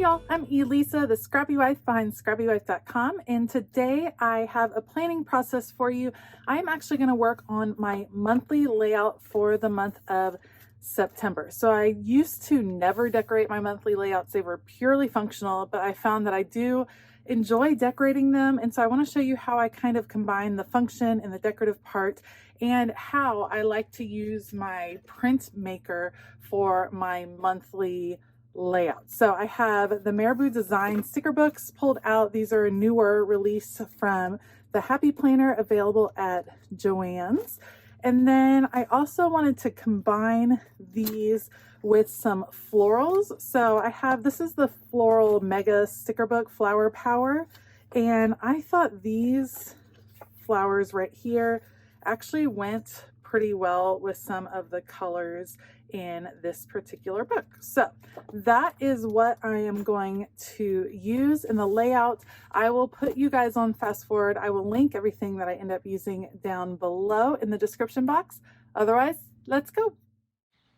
y'all, I'm Elisa, the Scrappy Wife behind ScrappyWife.com, and today I have a planning process for you. I am actually going to work on my monthly layout for the month of September. So I used to never decorate my monthly layouts. They were purely functional, but I found that I do enjoy decorating them, and so I want to show you how I kind of combine the function and the decorative part, and how I like to use my PrintMaker for my monthly layout. So I have the Marabou Design sticker books pulled out. These are a newer release from the Happy Planner, available at Joann's. And then I also wanted to combine these with some florals. So I have, this is the Floral Mega sticker book, Flower Power. And I thought these flowers right here actually went pretty well with some of the colors in this particular book. So that is what I am going to use in the layout. I will put you guys on fast forward. I will link everything that I end up using down below in the description box. Otherwise, let's go.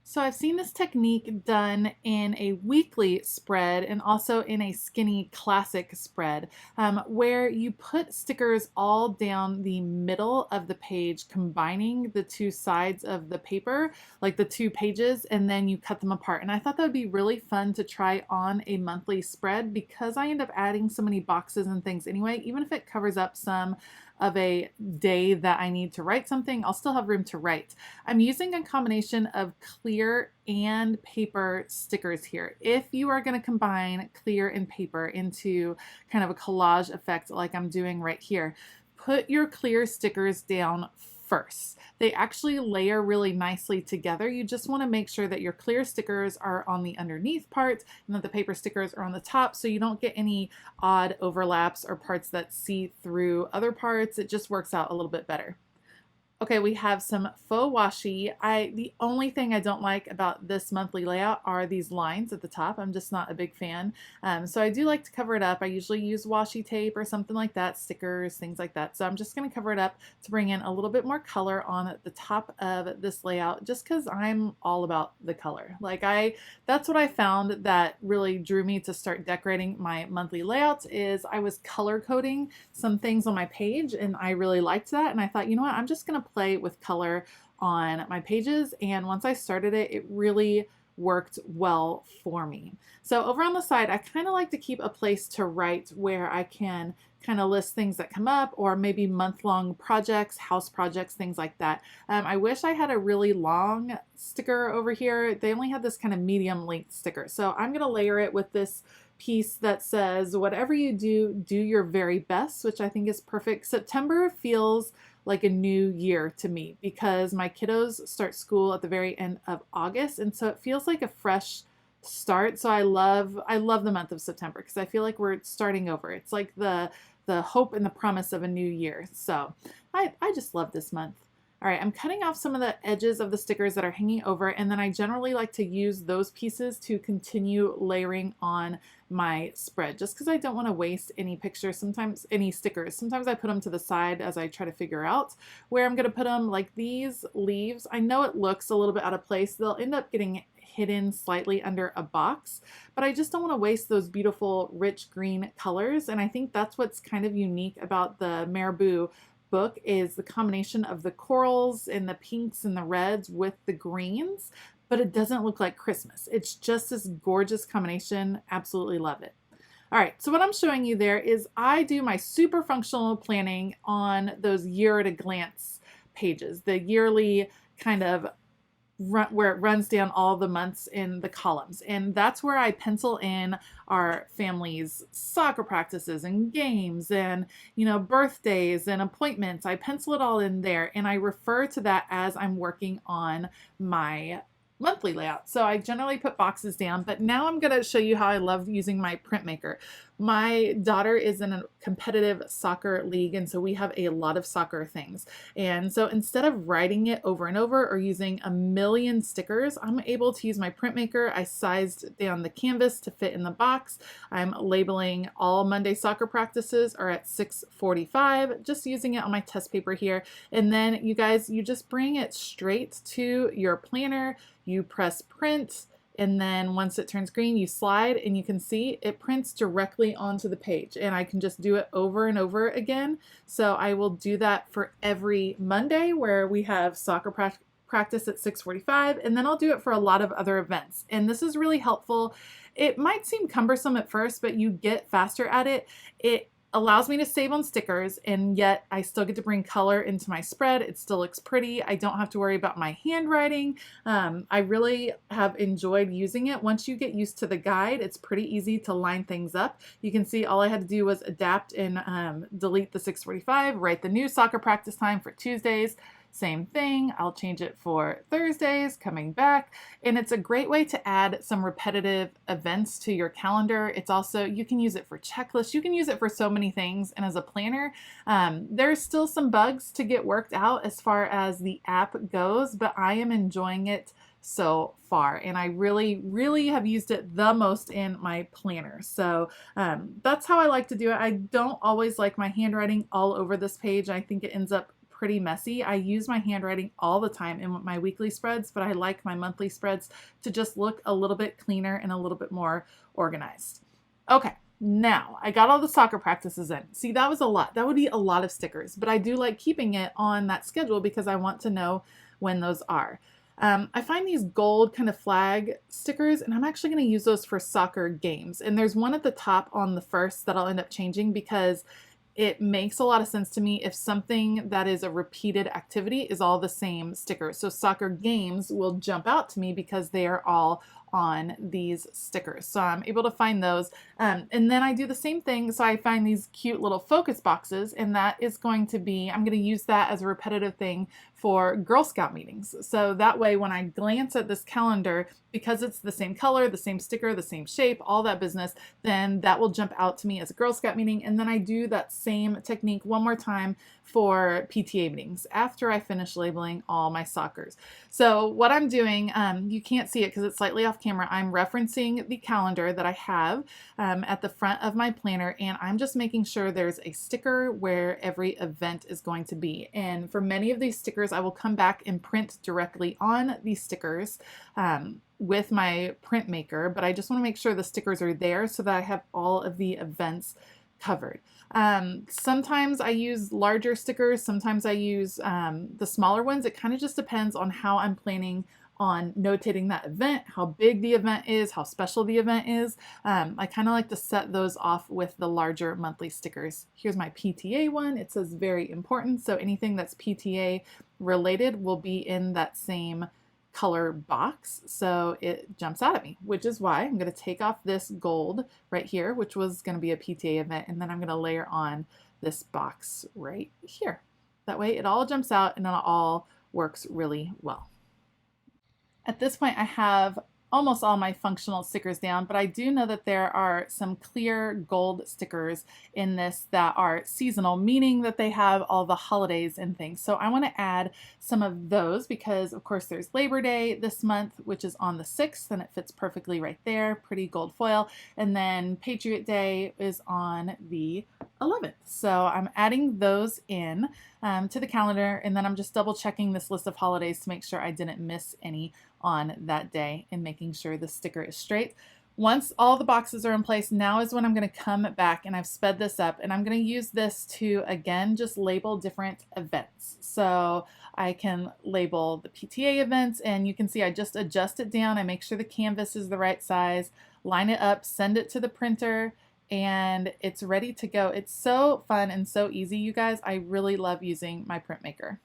So I've seen this technique done in a weekly spread and also in a skinny classic spread, where you put stickers all down the middle of the page, combining the two sides of the paper, like the two pages, and then you cut them apart. And I thought that would be really fun to try on a monthly spread, because I end up adding so many boxes and things anyway. Even if it covers up some of a day that I need to write something, I'll still have room to write. I'm using a combination of clear and paper stickers here. If you are going to combine clear and paper into kind of a collage effect like I'm doing right here, put your clear stickers down first. They actually layer really nicely together. You just want to make sure that your clear stickers are on the underneath part and that the paper stickers are on the top, so you don't get any odd overlaps or parts that see through other parts. It just works out a little bit better. Okay, we have some faux washi. The only thing I don't like about this monthly layout are these lines at the top. I'm just not a big fan. So I do like to cover it up. I usually use washi tape or something like that, stickers, things like that. So I'm just going to cover it up to bring in a little bit more color on the top of this layout, just because I'm all about the color. That's what I found that really drew me to start decorating my monthly layouts, is I was color coding some things on my page, and I really liked that. And I thought, you know what, I'm just going to play with color on my pages, and once I started it, it really worked well for me. So over on the side, I kind of like to keep a place to write where I can kind of list things that come up, or maybe month-long projects, house projects, things like that. I wish I had a really long sticker over here. They only had this kind of medium length sticker, so I'm going to layer it with this piece that says, whatever you do, do your very best, which I think is perfect. September feels like a new year to me, because my kiddos start school at the very end of August, and so it feels like a fresh start. So I love the month of September, because I feel like we're starting over. It's like the hope and the promise of a new year. So I just love this month. All right, I'm cutting off some of the edges of the stickers that are hanging over, and then I generally like to use those pieces to continue layering on my spread, just because I don't want to waste any pictures, any stickers. Sometimes I put them to the side as I try to figure out where I'm going to put them. Like these leaves, I know it looks a little bit out of place. They'll end up getting hidden slightly under a box, but I just don't want to waste those beautiful rich green colors. And I think that's what's kind of unique about the Marabou book, is the combination of the corals and the pinks and the reds with the greens, but it doesn't look like Christmas. It's just this gorgeous combination. Absolutely love it. All right, so what I'm showing you there is I do my super functional planning on those year at a glance pages, the yearly kind of where it runs down all the months in the columns. And that's where I pencil in our family's soccer practices and games and, birthdays and appointments. I pencil it all in there, and I refer to that as I'm working on my monthly layout. So I generally put boxes down, but now I'm going to show you how I love using my PrintMaker. My daughter is in a competitive soccer league, and so we have a lot of soccer things. And so instead of writing it over and over or using a million stickers, I'm able to use my PrintMaker. I sized down the canvas to fit in the box. I'm labeling all Monday soccer practices are at 6:45, just using it on my test paper here. And then you guys, you just bring it straight to your planner. You press print. and then once it turns green, you slide and you can see it prints directly onto the page, and I can just do it over and over again. So I will do that for every Monday where we have soccer practice at 6:45, and then I'll do it for a lot of other events. And this is really helpful. It might seem cumbersome at first, but you get faster at it. It allows me to save on stickers, and yet I still get to bring color into my spread. It still looks pretty. I don't have to worry about my handwriting. I really have enjoyed using it. Once you get used to the guide, it's pretty easy to line things up. You can see all I had to do was adapt and delete the 6:45, write the new soccer practice time for Tuesdays. Same thing, I'll change it for Thursdays, coming back, and it's a great way to add some repetitive events to your calendar. It's also, you can use it for checklists, you can use it for so many things, and as a planner, there's still some bugs to get worked out as far as the app goes, but I am enjoying it so far, and I really have used it the most in my planner. So that's how I like to do it. I don't always like my handwriting all over this page. I think it ends up pretty messy. I use my handwriting all the time in my weekly spreads, but I like my monthly spreads to just look a little bit cleaner and a little bit more organized. Okay, now I got all the soccer practices in. See, that was a lot. That would be a lot of stickers, but I do like keeping it on that schedule because I want to know when those are. I find these gold kind of flag stickers, and I'm actually going to use those for soccer games. And there's one at the top on the first that I'll end up changing because it makes a lot of sense to me if something that is a repeated activity is all the same sticker. So soccer games will jump out to me because they are all on these stickers. So I'm able to find those. And then I do the same thing. So I find these cute little focus boxes, and that is going to be, I'm going to use that as a repetitive thing for Girl Scout meetings. So that way when I glance at this calendar, because it's the same color, the same sticker, the same shape, all that business, then that will jump out to me as a Girl Scout meeting. And then I do that same technique one more time for PTA meetings after I finish labeling all my soccers. So what I'm doing, you can't see it because it's slightly off camera, I'm referencing the calendar that I have at the front of my planner, and I'm just making sure there's a sticker where every event is going to be. And for many of these stickers, I will come back and print directly on these stickers with my PrintMaker, but I just want to make sure the stickers are there so that I have all of the events covered. Sometimes I use larger stickers, sometimes I use the smaller ones. It kind of just depends on how I'm planning on notating that event, how big the event is, how special the event is. I kind of like to set those off with the larger monthly stickers. Here's my PTA one. It says very important, so anything that's PTA related will be in that same color box, so it jumps out at me, which is why I'm going to take off this gold right here, which was going to be a PTA event, and then I'm going to layer on this box right here. That way it all jumps out and it all works really well. At this point, I have almost all my functional stickers down, but I do know that there are some clear gold stickers in this that are seasonal, meaning that they have all the holidays and things. So I want to add some of those because, of course, there's Labor Day this month, which is on the 6th, and it fits perfectly right there, pretty gold foil. And then Patriot Day is on the 11th. So I'm adding those in to the calendar, and then I'm just double checking this list of holidays to make sure I didn't miss any on that day and making sure the sticker is straight. Once all the boxes are in place, now is when I'm going to come back, and I've sped this up, and I'm going to use this to again just label different events. So I can label the PTA events, and you can see I just adjust it down. I make sure the canvas is the right size, line it up, send it to the printer, and it's ready to go. It's so fun and so easy, you guys. I really love using my PrintMaker.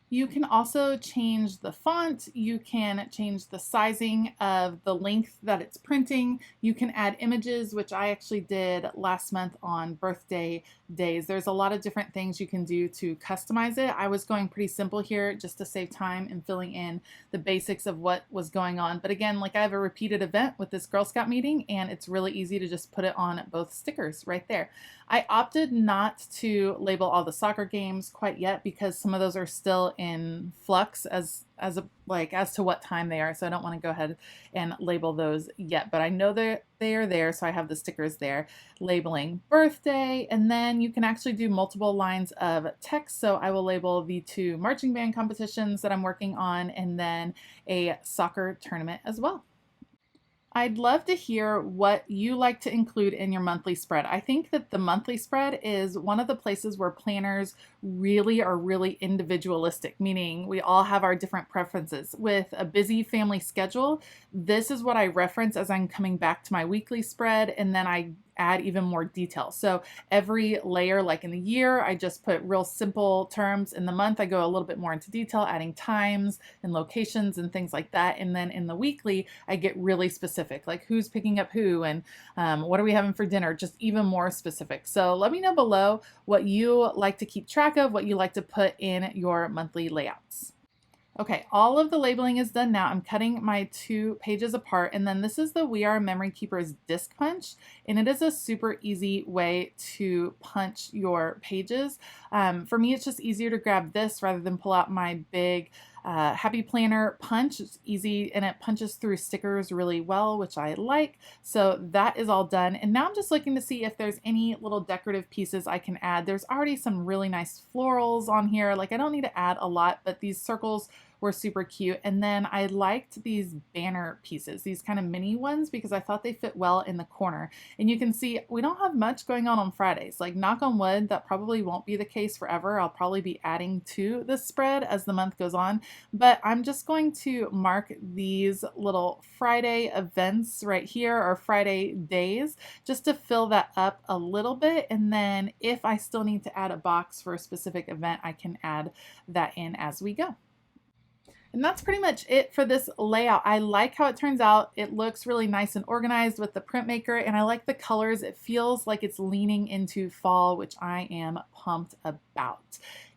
You can also change the font, you can change the sizing of the length that it's printing, you can add images, which I actually did last month on birthday days. There's a lot of different things you can do to customize it. I was going pretty simple here just to save time and filling in the basics of what was going on. But again, like I have a repeated event with this Girl Scout meeting, and it's really easy to just put it on both stickers right there. I opted not to label all the soccer games quite yet because some of those are still in flux as to what time they are, so I don't want to go ahead and label those yet, but I know that they are there, so I have the stickers there labeling birthday. And then you can actually do multiple lines of text, so I will label the 2 marching band competitions that I'm working on and then a soccer tournament as well. I'd love to hear what you like to include in your monthly spread. I think that the monthly spread is one of the places where planners really are really individualistic, meaning we all have our different preferences. With a busy family schedule, this is what I reference as I'm coming back to my weekly spread, and then I add even more detail. So every layer, like in the year, I just put real simple terms. In the month, I go a little bit more into detail, adding times and locations and things like that. And then in the weekly, I get really specific, like who's picking up who and what are we having for dinner, just even more specific. So let me know below what you like to keep track of, what you like to put in your monthly layouts. Okay, all of the labeling is done now. I'm cutting my 2 pages apart, and then this is the We Are Memory Keepers disc punch, and it is a super easy way to punch your pages. For me, it's just easier to grab this rather than pull out my big Happy Planner punch. It's easy and it punches through stickers really well, which I like. So that is all done. And now I'm just looking to see if there's any little decorative pieces I can add. There's already some really nice florals on here. Like I don't need to add a lot, but these circles were super cute. And then I liked these banner pieces, these kind of mini ones, because I thought they fit well in the corner. And you can see we don't have much going on Fridays. Like knock on wood, that probably won't be the case forever. I'll probably be adding to the spread as the month goes on, but I'm just going to mark these little Friday events right here, or Friday days, just to fill that up a little bit. And then if I still need to add a box for a specific event, I can add that in as we go. And that's pretty much it for this layout. I like how it turns out. It looks really nice and organized with the PrintMaker, and I like the colors. It feels like it's leaning into fall, which I am pumped about.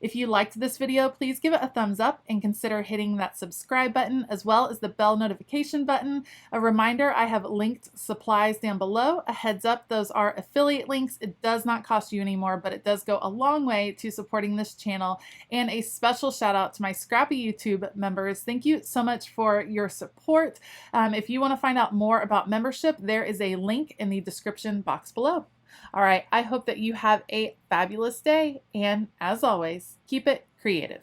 If you liked this video, please give it a thumbs up and consider hitting that subscribe button as well as the bell notification button. A reminder, I have linked supplies down below. A heads up, those are affiliate links. It does not cost you anymore, but it does go a long way to supporting this channel. And a special shout out to my Scrappy YouTube members. Thank you so much for your support. If you want to find out more about membership, there is a link in the description box below. All right, I hope that you have a fabulous day, and as always, keep it creative.